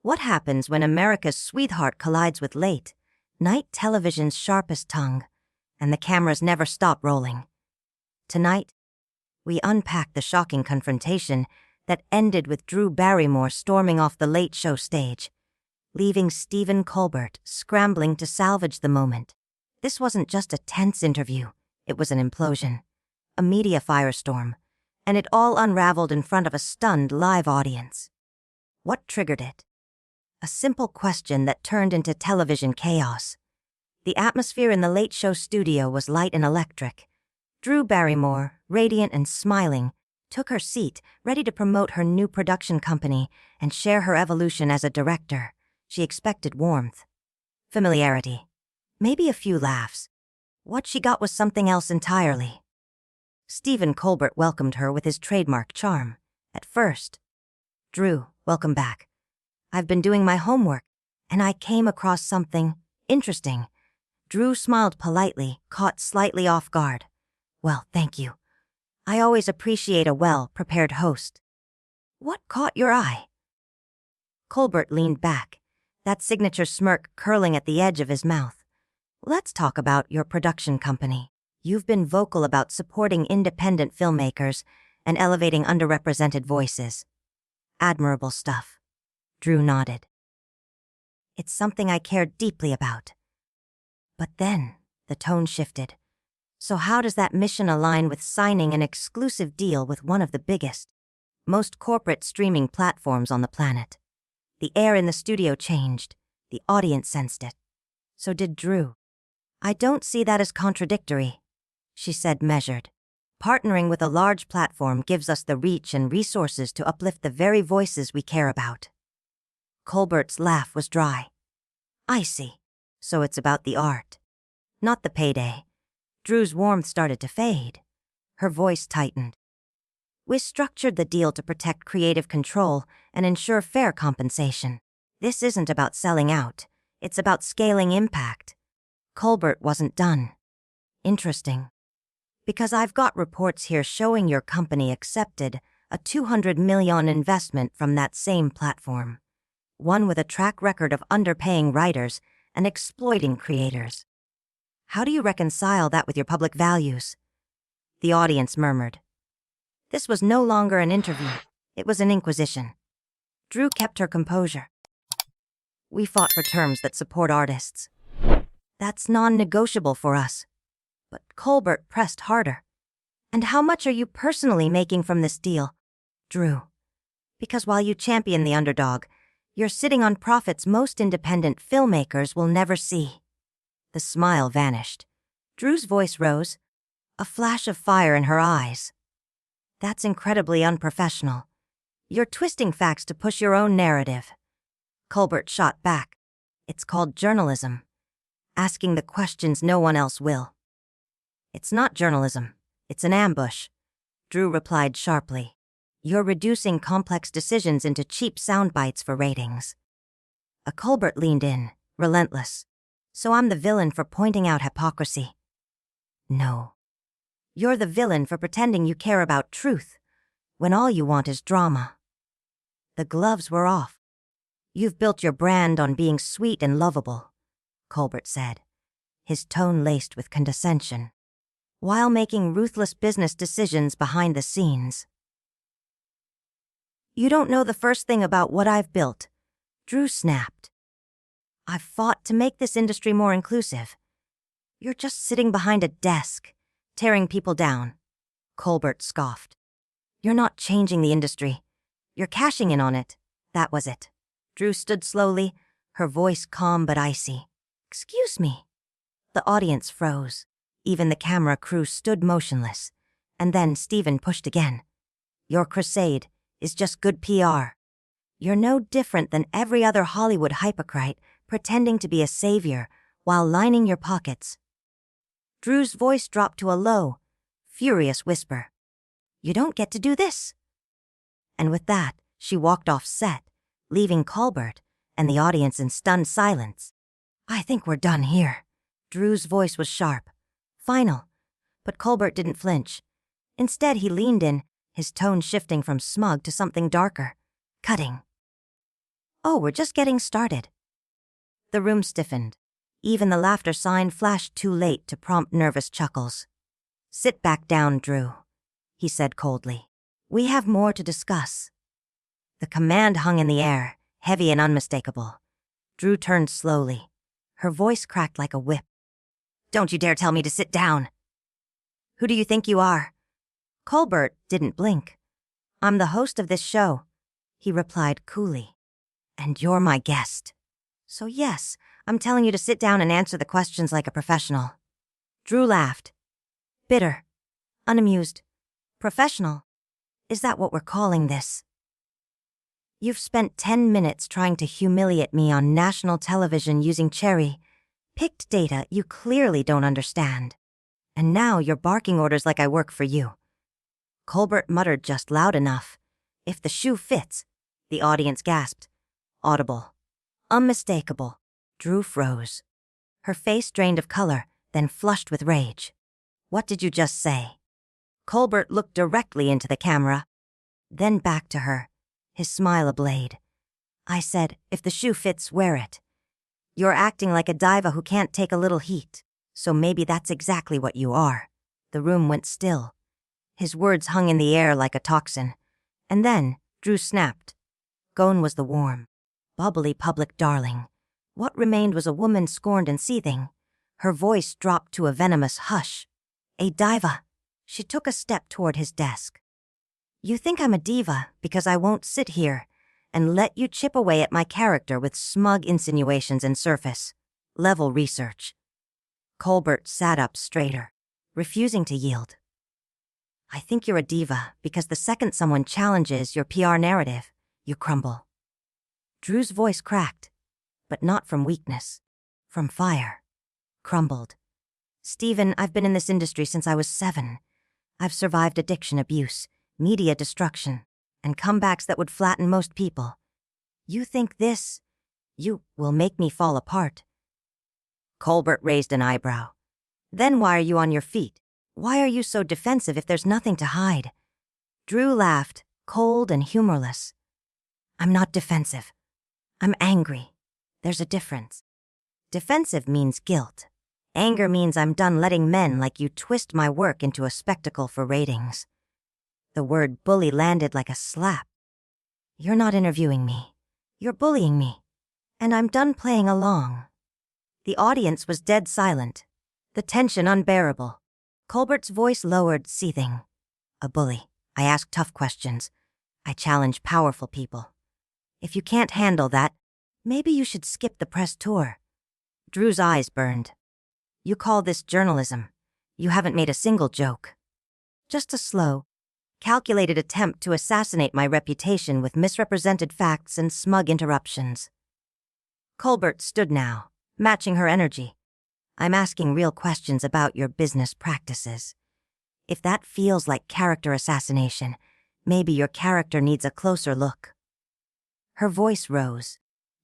What happens when America's sweetheart collides with night television's sharpest tongue, and the cameras never stop rolling? Tonight, we unpack the shocking confrontation that ended with Drew Barrymore storming off the Late Show stage, leaving Stephen Colbert scrambling to salvage the moment. This wasn't just a tense interview, it was an implosion, a media firestorm, and it all unraveled in front of a stunned live audience. What triggered it? A simple question that turned into television chaos. The atmosphere in the Late Show studio was light and electric. Drew Barrymore, radiant and smiling, took her seat, ready to promote her new production company and share her evolution as a director. She expected warmth, familiarity, maybe a few laughs. What she got was something else entirely. Stephen Colbert welcomed her with his trademark charm. At first, "Drew, welcome back. I've been doing my homework, and I came across something interesting." Drew smiled politely, caught slightly off guard. "Well, thank you. I always appreciate a well-prepared host." "What caught your eye?" Colbert leaned back, that signature smirk curling at the edge of his mouth. "Let's talk about your production company. You've been vocal about supporting independent filmmakers and elevating underrepresented voices. Admirable stuff." Drew nodded. "It's something I care deeply about." But then, the tone shifted. "So how does that mission align with signing an exclusive deal with one of the biggest, most corporate streaming platforms on the planet?" The air in the studio changed. The audience sensed it. So did Drew. "I don't see that as contradictory," she said, measured. "Partnering with a large platform gives us the reach and resources to uplift the very voices we care about." Colbert's laugh was dry. "I see. So it's about the art, not the payday." Drew's warmth started to fade. Her voice tightened. "We structured the deal to protect creative control and ensure fair compensation. This isn't about selling out. It's about scaling impact." Colbert wasn't done. "Interesting. Because I've got reports here showing your company accepted a $200 million investment from that same platform. One with a track record of underpaying writers and exploiting creators. How do you reconcile that with your public values?" The audience murmured. This was no longer an interview. It was an inquisition. Drew kept her composure. "We fought for terms that support artists. That's non-negotiable for us." But Colbert pressed harder. "And how much are you personally making from this deal?" "Drew, because while you champion the underdog, you're sitting on profits most independent filmmakers will never see." The smile vanished. Drew's voice rose, a flash of fire in her eyes. "That's incredibly unprofessional. You're twisting facts to push your own narrative." Colbert shot back. "It's called journalism. Asking the questions no one else will." "It's not journalism. It's an ambush," Drew replied sharply. "You're reducing complex decisions into cheap sound bites for ratings." A Colbert leaned in, relentless. "So I'm the villain for pointing out hypocrisy?" "No. You're the villain for pretending you care about truth, when all you want is drama." The gloves were off. "You've built your brand on being sweet and lovable," Colbert said, his tone laced with condescension, "while making ruthless business decisions behind the scenes." "You don't know the first thing about what I've built," Drew snapped. "I've fought to make this industry more inclusive. You're just sitting behind a desk, tearing people down." Colbert scoffed. "You're not changing the industry. You're cashing in on it." That was it. Drew stood slowly, her voice calm but icy. "Excuse me." The audience froze. Even the camera crew stood motionless. And then Stephen pushed again. "Your crusade is just good PR. You're no different than every other Hollywood hypocrite pretending to be a savior while lining your pockets." Drew's voice dropped to a low, furious whisper. "You don't get to do this." And with that, she walked off set, leaving Colbert and the audience in stunned silence. "I think we're done here." Drew's voice was sharp, final, but Colbert didn't flinch. Instead, he leaned in, his tone shifting from smug to something darker, cutting. Oh, we're just getting started. The room stiffened. Even the laughter sign flashed too late to prompt nervous chuckles. Sit back down, Drew, he said coldly. We have more to discuss. The command hung in the air, heavy and unmistakable. Drew turned slowly. Her voice cracked like a whip. Don't you dare tell me to sit down. Who do you think you are? Colbert didn't blink. I'm the host of this show, he replied coolly. And you're my guest. So yes, I'm telling you to sit down and answer the questions like a professional. Drew laughed. Bitter. Unamused. Professional. Is that what we're calling this? You've spent 10 minutes trying to humiliate me on national television using cherry-picked data you clearly don't understand. And now you're barking orders like I work for you. Colbert muttered just loud enough. If the shoe fits, the audience gasped. Audible. Unmistakable. Drew froze. Her face drained of color, then flushed with rage. What did you just say? Colbert looked directly into the camera, then back to her, his smile ablade. I said, if the shoe fits, wear it. You're acting like a diva who can't take a little heat, so maybe that's exactly what you are. The room went still. His words hung in the air like a toxin. And then, Drew snapped. Gone was the warm, bubbly public darling. What remained was a woman scorned and seething. Her voice dropped to a venomous hush. A diva. She took a step toward his desk. You think I'm a diva because I won't sit here and let you chip away at my character with smug insinuations and surface-level research. Colbert sat up straighter, refusing to yield. I think you're a diva because the second someone challenges your PR narrative, you crumble. Drew's voice cracked, but not from weakness, from fire. Crumbled. Stephen, I've been in this industry since I was 7. I've survived addiction abuse, media destruction, and comebacks that would flatten most people. You think this, you will make me fall apart? Colbert raised an eyebrow. Then why are you on your feet? Why are you so defensive if there's nothing to hide? Drew laughed, cold and humorless. I'm not defensive. I'm angry. There's a difference. Defensive means guilt. Anger means I'm done letting men like you twist my work into a spectacle for ratings. The word bully landed like a slap. You're not interviewing me. You're bullying me. And I'm done playing along. The audience was dead silent, the tension unbearable. Colbert's voice lowered, seething. A bully. I ask tough questions. I challenge powerful people. If you can't handle that, maybe you should skip the press tour. Drew's eyes burned. You call this journalism. You haven't made a single joke. Just a slow, calculated attempt to assassinate my reputation with misrepresented facts and smug interruptions. Colbert stood now, matching her energy. I'm asking real questions about your business practices. If that feels like character assassination, maybe your character needs a closer look. Her voice rose,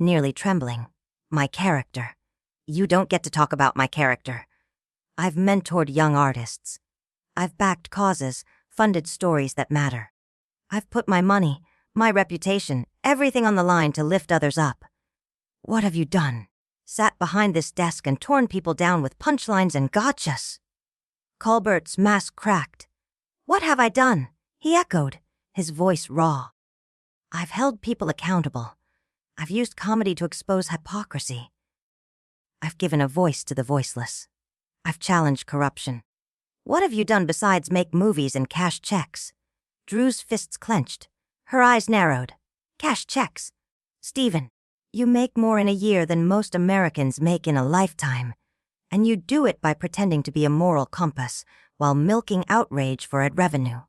nearly trembling. My character. You don't get to talk about my character. I've mentored young artists. I've backed causes, funded stories that matter. I've put my money, my reputation, everything on the line to lift others up. What have you done? Sat behind this desk and torn people down with punchlines and gotchas. Colbert's mask cracked. What have I done? He echoed, his voice raw. I've held people accountable. I've used comedy to expose hypocrisy. I've given a voice to the voiceless. I've challenged corruption. What have you done besides make movies and cash checks? Drew's fists clenched. Her eyes narrowed. Cash checks. Stephen, you make more in a year than most Americans make in a lifetime. And you do it by pretending to be a moral compass while milking outrage for ad revenue.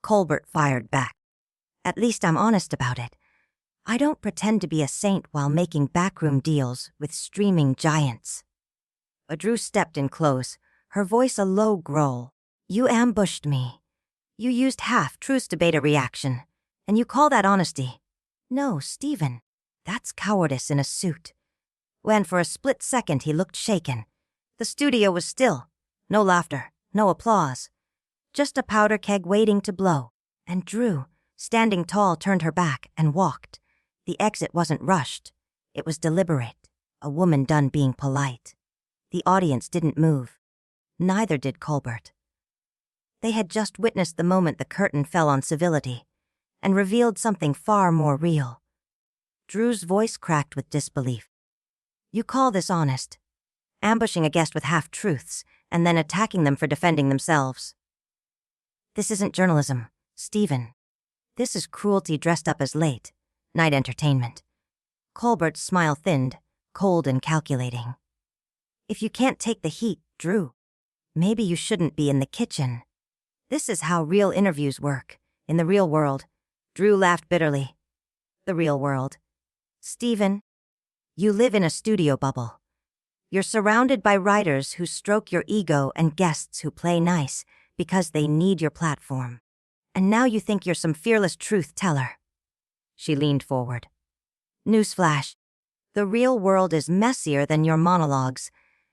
Colbert fired back. At least I'm honest about it. I don't pretend to be a saint while making backroom deals with streaming giants. Drew stepped in close, her voice a low growl. You ambushed me. You used half-truths to bait a reaction, and you call that honesty. No, Stephen, that's cowardice in a suit. When for a split second he looked shaken. The studio was still. No laughter, no applause. Just a powder keg waiting to blow. And Drew, standing tall, turned her back and walked, The exit wasn't rushed. It was deliberate, a woman done being polite. The audience didn't move. Neither did Colbert. They had just witnessed the moment the curtain fell on civility and revealed something far more real. Drew's voice cracked with disbelief. You call this honest? Ambushing a guest with half-truths and then attacking them for defending themselves. This isn't journalism, Stephen. This is cruelty dressed up as late night entertainment. Colbert's smile thinned, cold and calculating. If you can't take the heat, Drew, maybe you shouldn't be in the kitchen. This is how real interviews work, in the real world. Drew laughed bitterly. The real world. Stephen, you live in a studio bubble. You're surrounded by writers who stroke your ego and guests who play nice because they need your platform. And now you think you're some fearless truth teller. She leaned forward. Newsflash. The real world is messier than your monologues,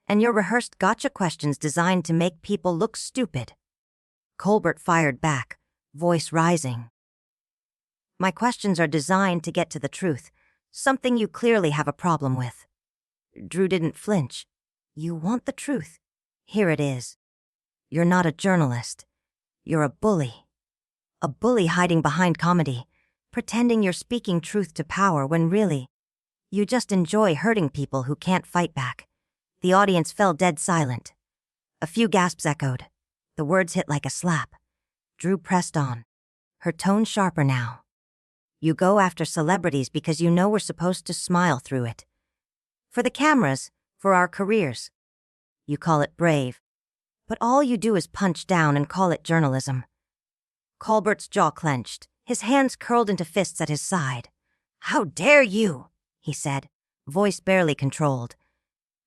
and your rehearsed gotcha questions designed to make people look stupid. Colbert fired back, voice rising. My questions are designed to get to the truth, something you clearly have a problem with. Drew didn't flinch. You want the truth. Here it is. You're not a journalist. You're a bully. A bully hiding behind comedy, pretending you're speaking truth to power when really, you just enjoy hurting people who can't fight back. The audience fell dead silent. A few gasps echoed. The words hit like a slap. Drew pressed on, her tone sharper now. You go after celebrities because you know we're supposed to smile through it. For the cameras, for our careers. You call it brave. But all you do is punch down and call it journalism. Colbert's jaw clenched, his hands curled into fists at his side. How dare you, he said, voice barely controlled.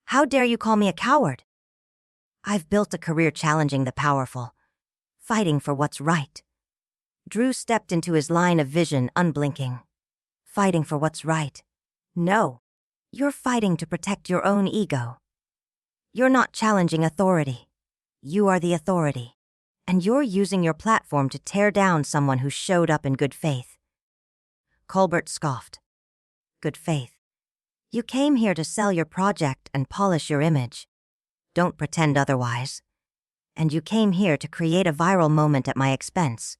How dare you call me a coward? I've built a career challenging the powerful, fighting for what's right. Drew stepped into his line of vision, unblinking. Fighting for what's right. No, you're fighting to protect your own ego. You're not challenging authority. You are the authority. And you're using your platform to tear down someone who showed up in good faith. Colbert scoffed. Good faith. You came here to sell your project and polish your image. Don't pretend otherwise. And you came here to create a viral moment at my expense.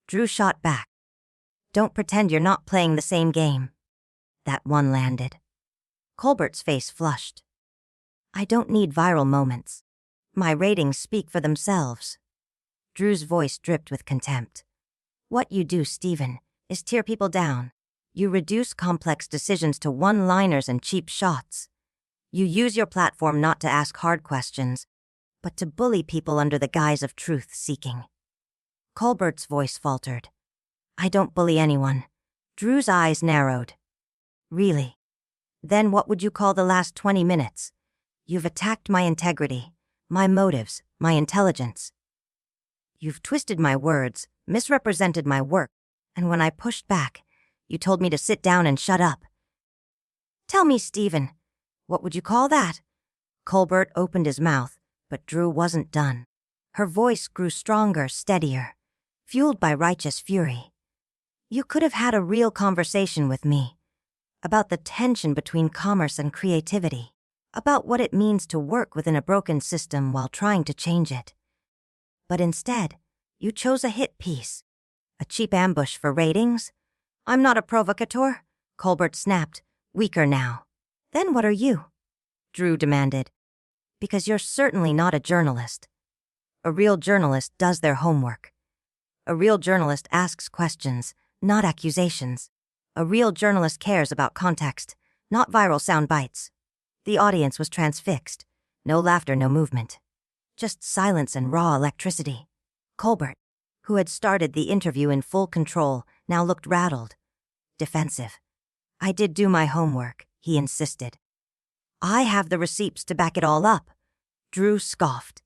Drew shot back. Don't pretend you're not playing the same game. That one landed. Colbert's face flushed. I don't need viral moments. My ratings speak for themselves. Drew's voice dripped with contempt. What you do, Stephen, is tear people down. You reduce complex decisions to one-liners and cheap shots. You use your platform not to ask hard questions, but to bully people under the guise of truth-seeking. Colbert's voice faltered. I don't bully anyone. Drew's eyes narrowed. Really? Then what would you call the last 20 minutes? You've attacked my integrity, my motives, my intelligence. You've twisted my words, misrepresented my work, and when I pushed back, you told me to sit down and shut up. Tell me, Stephen, what would you call that? Colbert opened his mouth, but Drew wasn't done. Her voice grew stronger, steadier, fueled by righteous fury. You could have had a real conversation with me about the tension between commerce and creativity, about what it means to work within a broken system while trying to change it. But instead, you chose a hit piece, a cheap ambush for ratings. I'm not a provocateur, Colbert snapped, weaker now. Then what are you? Drew demanded. Because you're certainly not a journalist. A real journalist does their homework. A real journalist asks questions, not accusations. A real journalist cares about context, not viral sound bites. The audience was transfixed. No laughter, no movement. Just silence and raw electricity. Colbert, who had started the interview in full control, now looked rattled, defensive. I did do my homework, he insisted. I have the receipts to back it all up. Drew scoffed.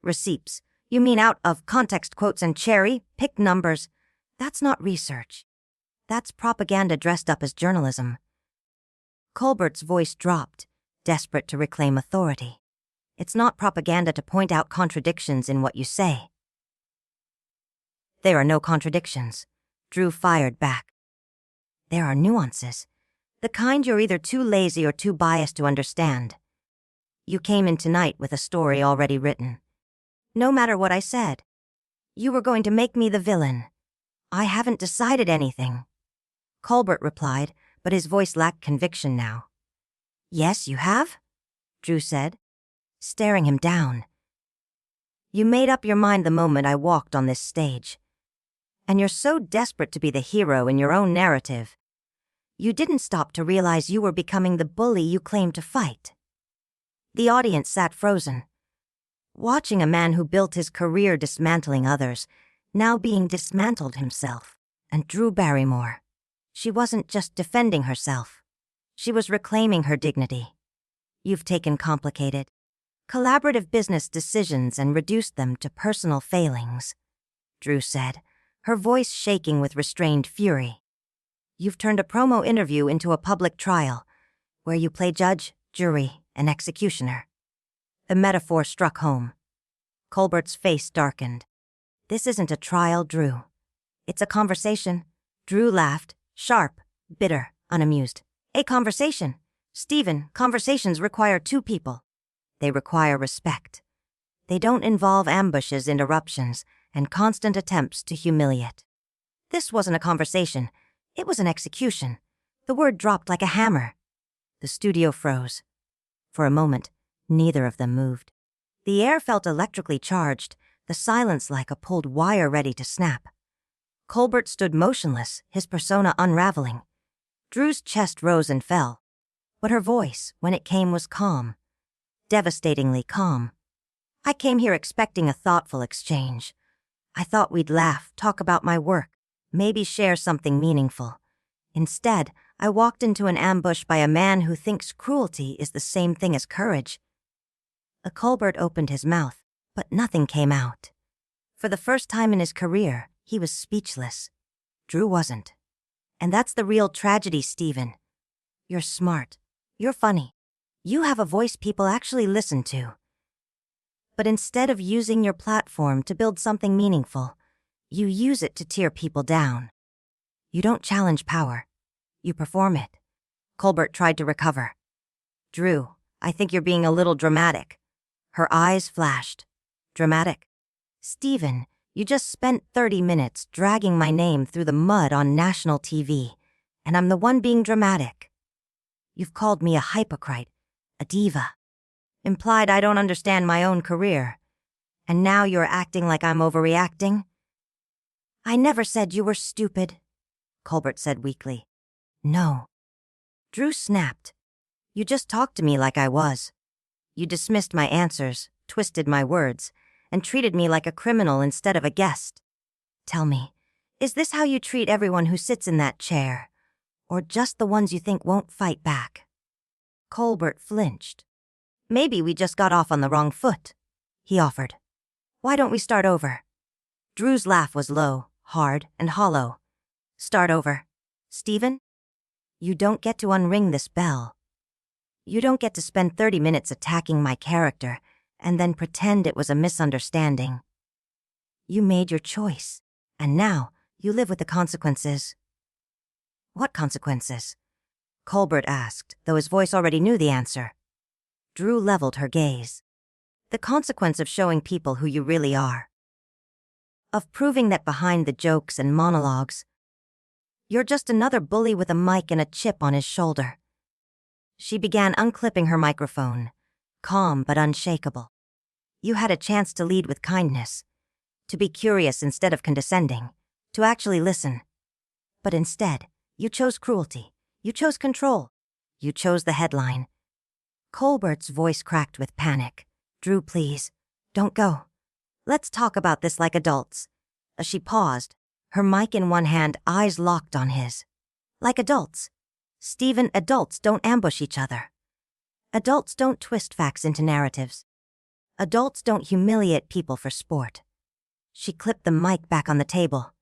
Receipts? You mean out of context quotes and cherry-picked numbers? That's not research. That's propaganda dressed up as journalism. Colbert's voice dropped, desperate to reclaim authority. It's not propaganda to point out contradictions in what you say. There are no contradictions. Drew fired back. There are nuances. The kind you're either too lazy or too biased to understand. You came in tonight with a story already written. No matter what I said, you were going to make me the villain. I haven't decided anything. Colbert replied, but his voice lacked conviction now. Yes, you have? Drew said, staring him down. You made up your mind the moment I walked on this stage. And you're so desperate to be the hero in your own narrative. You didn't stop to realize you were becoming the bully you claimed to fight. The audience sat frozen, watching a man who built his career dismantling others, now being dismantled himself. And Drew Barrymore. She wasn't just defending herself. She was reclaiming her dignity. You've taken complicated, collaborative business decisions and reduced them to personal failings, Drew said, her voice shaking with restrained fury. You've turned a promo interview into a public trial, where you play judge, jury, and executioner. The metaphor struck home. Colbert's face darkened. This isn't a trial, Drew. It's a conversation. Drew laughed, sharp, bitter, unamused. A conversation. Stephen, conversations require two people. They require respect. They don't involve ambushes, interruptions, and constant attempts to humiliate. This wasn't a conversation. It was an execution. The word dropped like a hammer. The studio froze. For a moment, neither of them moved. The air felt electrically charged, the silence like a pulled wire ready to snap. Colbert stood motionless, his persona unraveling. Drew's chest rose and fell. But her voice, when it came, was calm. Devastatingly calm. I came here expecting a thoughtful exchange. I thought we'd laugh, talk about my work, maybe share something meaningful. Instead, I walked into an ambush by a man who thinks cruelty is the same thing as courage. Colbert opened his mouth, but nothing came out. For the first time in his career, he was speechless. Drew wasn't. And that's the real tragedy, Stephen. You're smart. You're funny. You have a voice people actually listen to. But instead of using your platform to build something meaningful, you use it to tear people down. You don't challenge power. You perform it. Colbert tried to recover. Drew, I think you're being a little dramatic. Her eyes flashed. Dramatic? Stephen, you just spent 30 minutes dragging my name through the mud on national TV, and I'm the one being dramatic. You've called me a hypocrite, a diva. Implied I don't understand my own career. And now you're acting like I'm overreacting? I never said you were stupid, Colbert said weakly. No. Drew snapped. You just talked to me like I was. You dismissed my answers, twisted my words, and treated me like a criminal instead of a guest. Tell me, is this how you treat everyone who sits in that chair? Or just the ones you think won't fight back? Colbert flinched. Maybe we just got off on the wrong foot, he offered. Why don't we start over? Drew's laugh was low, hard, and hollow. Start over. Stephen? You don't get to unring this bell. You don't get to spend 30 minutes attacking my character and then pretend it was a misunderstanding. You made your choice, and now you live with the consequences. What consequences? Colbert asked, though his voice already knew the answer. Drew leveled her gaze. The consequence of showing people who you really are. Of proving that behind the jokes and monologues, you're just another bully with a mic and a chip on his shoulder. She began unclipping her microphone, calm but unshakable. You had a chance to lead with kindness, to be curious instead of condescending, to actually listen. But instead, you chose cruelty. You chose control. You chose the headline. Colbert's voice cracked with panic. Drew, please, don't go. Let's talk about this like adults. As she paused, her mic in one hand, eyes locked on his. Like adults. Stephen, adults don't ambush each other. Adults don't twist facts into narratives. Adults don't humiliate people for sport. She clipped the mic back on the table.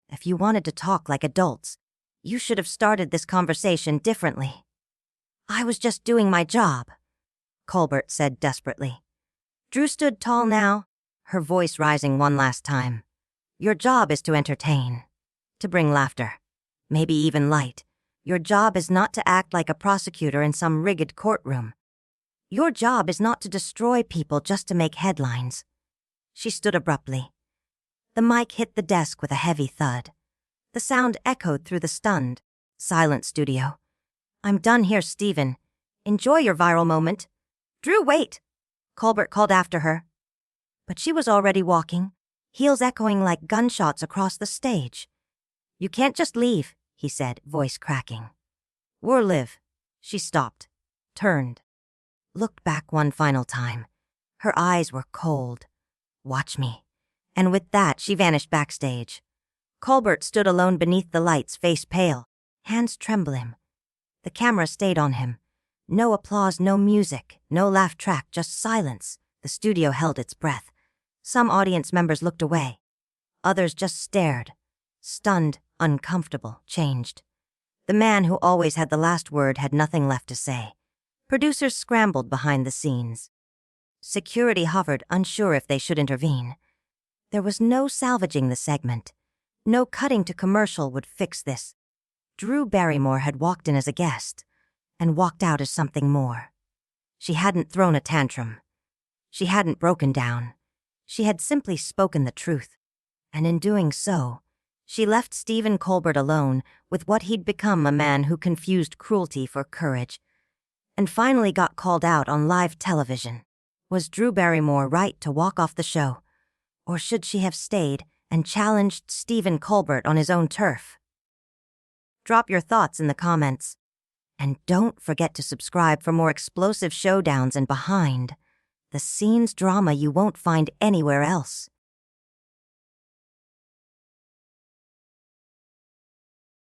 If you wanted to talk like adults, you should have started this conversation differently. I was just doing my job, Colbert said desperately. Drew stood tall now, her voice rising one last time. Your job is to entertain, to bring laughter. maybe even light. Your job is not to act like a prosecutor in some rigged courtroom. Your job is not to destroy people just to make headlines. She stood abruptly. The mic hit the desk with a heavy thud. The sound echoed through the stunned, silent studio. I'm done here, Stephen. Enjoy your viral moment. Drew, wait! Colbert called after her. But she was already walking, heels echoing like gunshots across the stage. You can't just leave, he said, voice cracking. We'll live. She stopped, turned, looked back one final time. Her eyes were cold. Watch me. And with that, she vanished backstage. Colbert stood alone beneath the lights, face pale, hands trembling. The camera stayed on him. No applause, no music, no laugh track, just silence. The studio held its breath. Some audience members looked away. Others just stared, stunned, uncomfortable, changed. The man who always had the last word had nothing left to say. Producers scrambled behind the scenes. Security hovered, unsure if they should intervene. There was no salvaging the segment. No cutting to commercial would fix this. Drew Barrymore had walked in as a guest, and walked out as something more. She hadn't thrown a tantrum. She hadn't broken down. She had simply spoken the truth. And in doing so, she left Stephen Colbert alone with what he'd become, a man who confused cruelty for courage, and finally got called out on live television. Was Drew Barrymore right to walk off the show? Or should she have stayed and challenged Stephen Colbert on his own turf? Drop your thoughts in the comments. And don't forget to subscribe for more explosive showdowns and behind-the-scenes drama you won't find anywhere else.